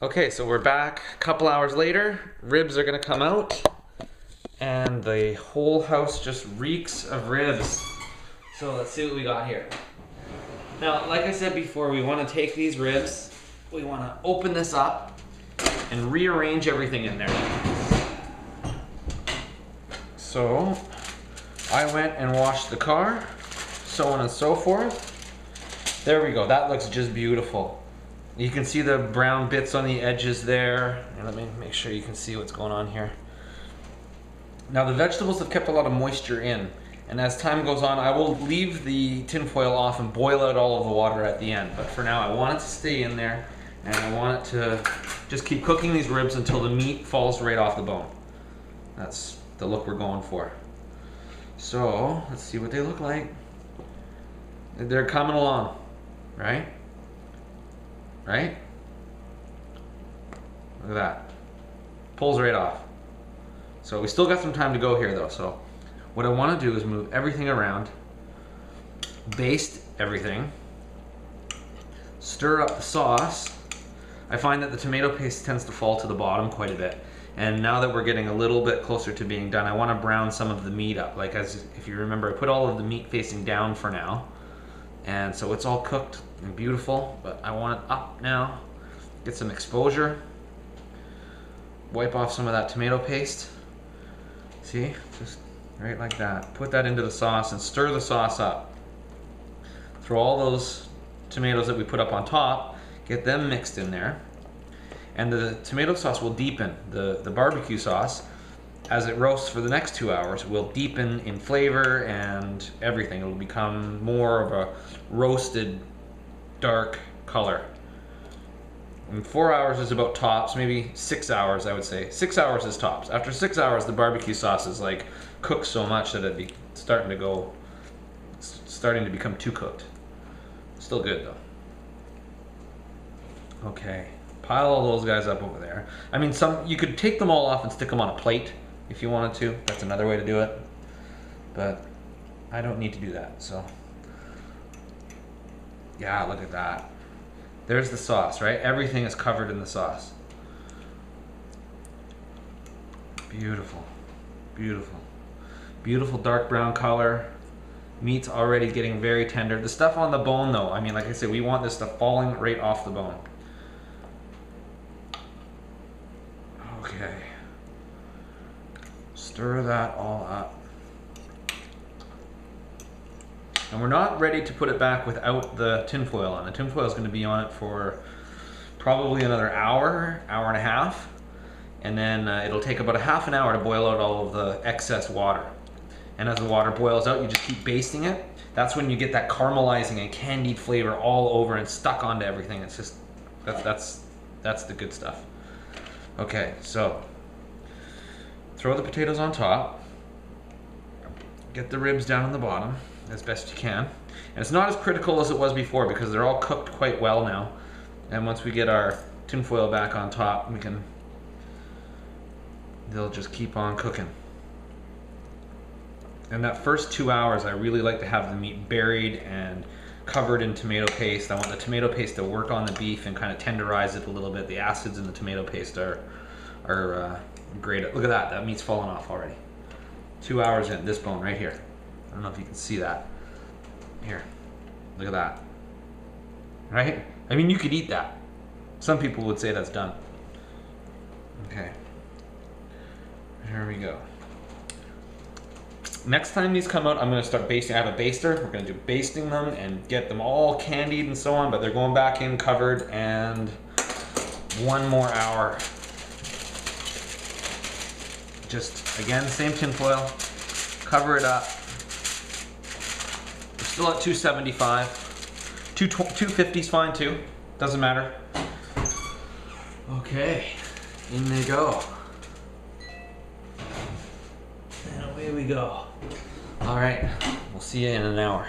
Okay, so we're back a couple hours later. Ribs are gonna come out, and the whole house just reeks of ribs. So let's see what we got here. Now, like I said before, we wanna take these ribs, we wanna open this up and rearrange everything in there. So, I went and washed the car, so on and so forth. There we go, that looks just beautiful. You can see the brown bits on the edges there. And let me make sure you can see what's going on here. Now the vegetables have kept a lot of moisture in, and as time goes on I will leave the tin foil off and boil out all of the water at the end. But for now I want it to stay in there, and I want it to just keep cooking these ribs until the meat falls right off the bone. That's the look we're going for. So let's see what they look like. They're coming along, right? Right? Look at that. Pulls right off. So we still got some time to go here though. So what I want to do is move everything around, baste everything, stir up the sauce. I find that the tomato paste tends to fall to the bottom quite a bit. And now that we're getting a little bit closer to being done, I want to brown some of the meat up. Like, as if you remember, I put all of the meat facing down for now. And so it's all cooked and beautiful, but I want it up now. Get some exposure. Wipe off some of that tomato paste. See, just right like that. Put that into the sauce and stir the sauce up. Throw all those tomatoes that we put up on top, get them mixed in there. And the tomato sauce will deepen. The barbecue sauce, as it roasts for the next 2 hours, will deepen in flavor and everything. It'll become more of a roasted, dark color. And 4 hours is about tops, maybe 6 hours I would say. 6 hours is tops. After 6 hours the barbecue sauce is like cooked so much that it'd be starting to become too cooked. Still good though. Okay, pile all those guys up over there. I mean, you could take them all off and stick them on a plate if you wanted to. That's another way to do it, but I don't need to do that. So yeah, look at that. There's the sauce, right? Everything is covered in the sauce. Beautiful, beautiful, beautiful dark brown color. Meat's already getting very tender. The stuff on the bone though, I mean, like I said, we want this stuff falling right off the bone. Okay. Stir that all up. And we're not ready to put it back without the tin foil on. The tin foil is going to be on it for probably another hour, hour and a half. And then it'll take about a half an hour to boil out all of the excess water. And as the water boils out, you just keep basting it. That's when you get that caramelizing and candied flavor all over and stuck onto everything. It's just, that's the good stuff. Okay, so throw the potatoes on top. Get the ribs down on the bottom as best you can. And it's not as critical as it was before because they're all cooked quite well now. And once we get our tinfoil back on top, they'll just keep on cooking. And that first 2 hours, I really like to have the meat buried and covered in tomato paste. I want the tomato paste to work on the beef and kind of tenderize it a little bit. The acids in the tomato paste are great. Look at that, that meat's falling off already. 2 hours in, this bone right here. I don't know if you can see that. Here, look at that. Right? I mean, you could eat that. Some people would say that's done. Okay. Here we go. Next time these come out, I'm going to start basting. I have a baster. We're going to do basting them and get them all candied and so on, but they're going back in covered, and 1 more hour. Just, again, same tin foil. Cover it up. We're still at 275. 250 is fine too. Doesn't matter. Okay, in they go. And away we go. All right, we'll see you in an hour.